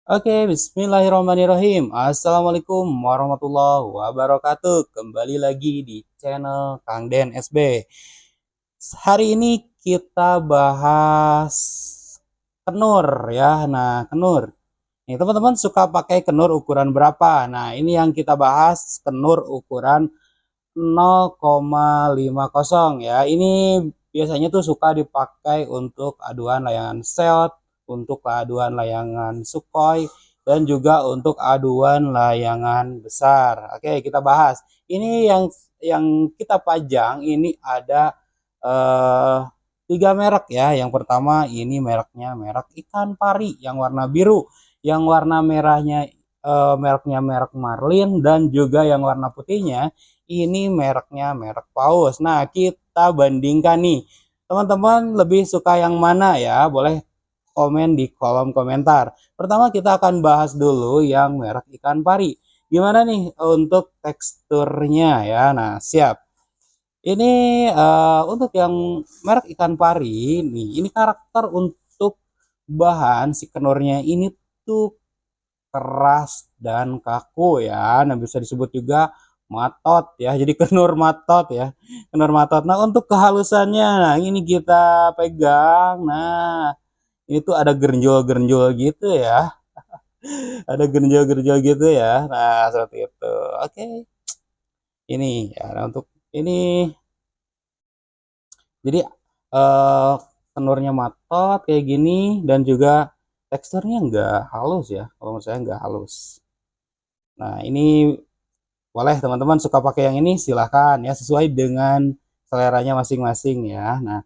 Oke, bismillahirrahmanirrahim. Assalamualaikum warahmatullahi wabarakatuh. Kembali lagi di channel Kang Den SB. Hari ini kita bahas kenur ya. Nah, kenur. Nih, teman-teman suka pakai kenur ukuran berapa? Nah, ini yang kita bahas kenur ukuran 0,50 ya. Ini biasanya tuh suka dipakai untuk aduan layangan seot, untuk aduan layangan Sukhoi, dan juga untuk aduan layangan besar. Oke, kita bahas. Ini yang kita pajang ini ada eh, tiga merek ya. Yang pertama ini mereknya merek ikan pari yang warna biru, yang warna merahnya mereknya merek Marlin, dan juga yang warna putihnya ini mereknya merek Paus. Nah, kita bandingkan nih. Teman-teman lebih suka yang mana ya? Boleh komen di kolom komentar. Pertama kita akan bahas dulu yang merek ikan pari. Gimana nih untuk teksturnya ya? Nah, siap. Ini untuk yang merek ikan pari nih, ini karakter untuk bahan si kenurnya ini tuh keras dan kaku ya. Nah, bisa disebut juga matot ya. Jadi kenur matot ya. Kenur matot. Nah, untuk kehalusannya, nah ini kita pegang. Nah, ini tuh ada gerenjol-gerenjol gitu ya. Ada gerenjol-gerenjol gitu ya. Nah, seperti itu. Oke. Ini ya, nah untuk ini jadi eh kenurnya matot kayak gini dan juga teksturnya nggak halus ya. Kalau menurut saya nggak halus. Nah, ini boleh teman-teman suka pakai yang ini silahkan ya sesuai dengan seleranya masing-masing ya. Nah,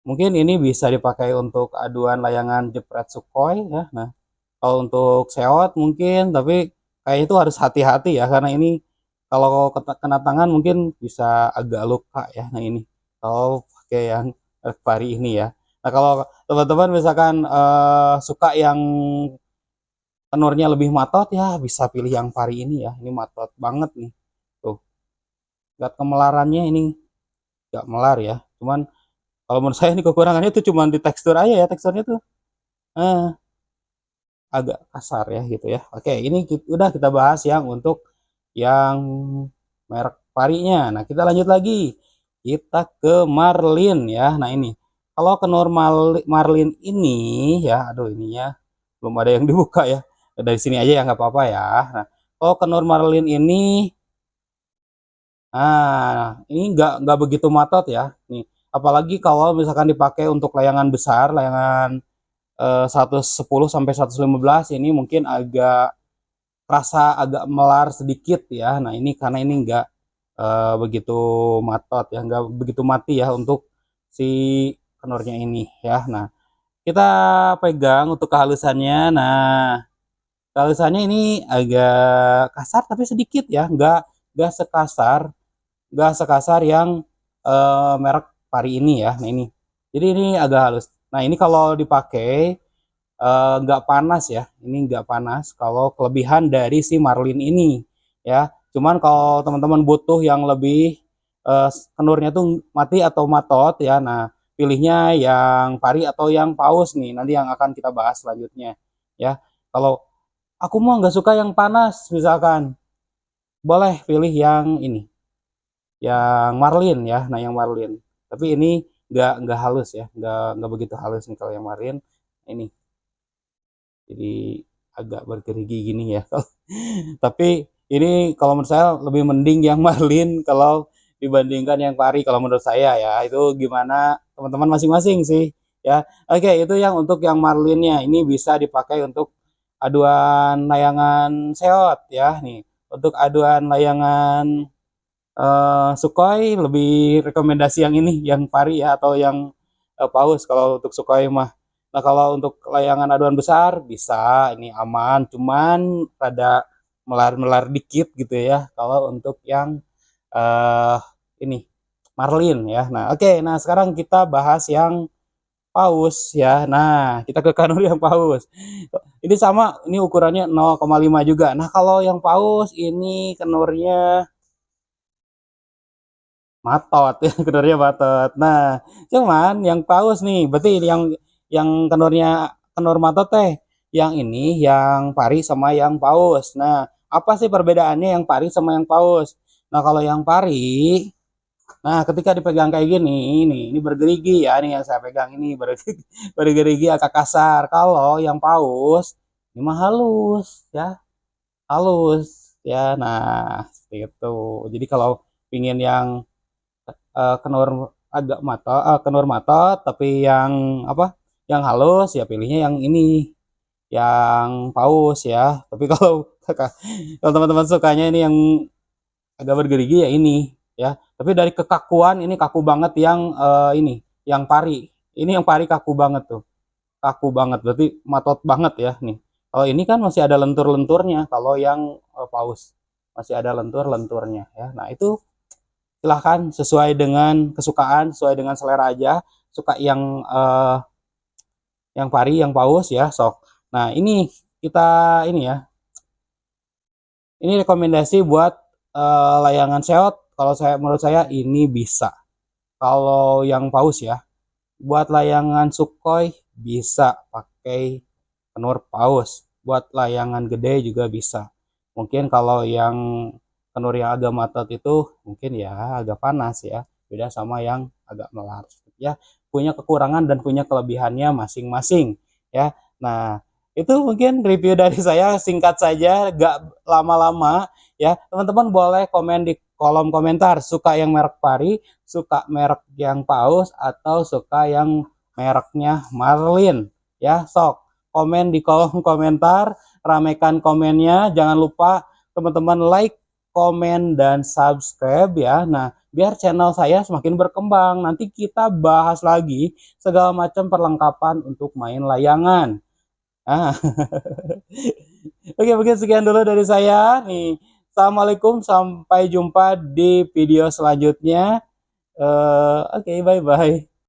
mungkin ini bisa dipakai untuk aduan layangan jepret Sukhoi ya. Nah, kalau untuk seot mungkin tapi kayaknya itu harus hati-hati ya karena ini kalau kena tangan mungkin bisa agak luka ya. Nah, ini kalau pakai yang pari ini ya. Nah, kalau teman-teman misalkan suka yang tenurnya lebih matot ya bisa pilih yang pari ini ya. Ini matot banget nih. Tuh, lihat kemelarannya ini nggak melar ya. Cuman kalau menurut saya ini kekurangannya itu cuman di tekstur aja ya. Teksturnya tuh eh, agak kasar ya gitu ya. Oke, ini udah kita bahas yang untuk yang merek parinya. Nah, kita lanjut lagi. Kita ke Marlin ya. Nah, ini. Kalau ke normal Marlin ini ya, aduh ininya belum ada yang dibuka ya. Dari sini aja ya nggak apa-apa ya. Nah, kalau ke Marlin ini ini nggak begitu matot ya. Nih, apalagi kalau misalkan dipakai untuk layangan besar, layangan 110 sampai 115 ini mungkin agak rasa agak melar sedikit ya. Nah, ini karena ini nggak begitu matot ya, nggak begitu mati ya untuk si kenurnya ini ya. Nah, kita pegang untuk kehalusannya. Nah, kehalusannya ini agak kasar tapi sedikit ya, nggak sekasar yang merek pari ini ya. Nah, ini. Jadi ini agak halus. Nah, ini kalau dipakai nggak panas ya. Ini nggak panas kalau kelebihan dari si Marlin ini ya. Cuman kalau teman-teman butuh yang lebih kenurnya tuh mati atau matot ya. Nah, pilihnya yang pari atau yang paus nih. Nanti yang akan kita bahas selanjutnya ya. Kalau aku mau nggak suka yang panas misalkan, boleh pilih yang ini, yang Marlin ya. Nah, yang Marlin. Tapi ini nggak halus ya, nggak begitu halus nih kalau yang Marlin. Ini jadi agak bergerigi gini ya. Tapi ini kalau menurut saya lebih mending yang Marlin kalau dibandingkan yang Pari kalau menurut saya ya. Itu gimana teman-teman masing-masing sih ya. Oke, itu yang untuk yang Marlinnya. Ini bisa dipakai untuk aduan layangan seot ya nih. Untuk aduan layangan Sukhoi lebih rekomendasi yang ini, yang Pari ya atau yang Paus kalau untuk Sukhoi mah. Nah, kalau untuk layangan aduan besar bisa ini aman, cuman rada melar-melar dikit gitu ya. Kalau untuk yang eh ini Marlin ya. Nah, oke. Nah, sekarang kita bahas yang Paus ya. Nah, kita ke kanur yang Paus. Ini sama, ini ukurannya 0,5 juga. Nah, kalau yang Paus ini kenurnya matot ya, kendornya matot. Nah, cuman yang paus nih, berarti yang kendornya kendor matot teh yang ini, yang pari sama yang paus. Nah, apa sih perbedaannya yang pari sama yang paus? Nah, kalau yang pari, nah ketika dipegang kayak gini, ini bergerigi ya, nih yang saya pegang ini bergerigi, bergerigi agak kasar. Kalau yang paus, ini mah halus ya, halus ya. Nah, seperti itu. Jadi kalau pingin yang kenur agak mata, kenur mata, tapi yang apa? Yang halus ya pilihnya yang ini, yang paus ya. Tapi kalau kalau teman-teman sukanya ini yang agak bergerigi ya ini ya. Tapi dari kekakuan ini kaku banget yang ini, yang pari. Ini yang pari kaku banget tuh. Kaku banget berarti matot banget ya nih. Kalau ini kan masih ada lentur-lenturnya, kalau yang paus masih ada lentur-lenturnya ya. Nah, itu silahkan sesuai dengan kesukaan, sesuai dengan selera aja. Suka yang pari, yang paus ya, sok. Nah, ini kita ini ya. Ini rekomendasi buat layangan seot. Kalau saya menurut saya ini bisa. Kalau yang paus ya, buat layangan Sukhoi bisa pakai kenur paus. Buat layangan gede juga bisa. Mungkin kalau yang kenur yang agak matot itu mungkin ya agak panas ya. Beda sama yang agak melar. Ya, punya kekurangan dan punya kelebihannya masing-masing ya. Nah, itu mungkin review dari saya, singkat saja, gak lama-lama ya. Teman-teman boleh komen di kolom komentar suka yang merek pari, suka merek yang paus, atau suka yang mereknya Marlin ya. Sok komen di kolom komentar, ramekan komennya. Jangan lupa teman-teman like, komen, dan subscribe ya. Nah, biar channel saya semakin berkembang. Nanti kita bahas lagi segala macam perlengkapan untuk main layangan. Ah. Oke, mungkin sekian dulu dari saya nih. Assalamualaikum, sampai jumpa di video selanjutnya. Oke, bye bye.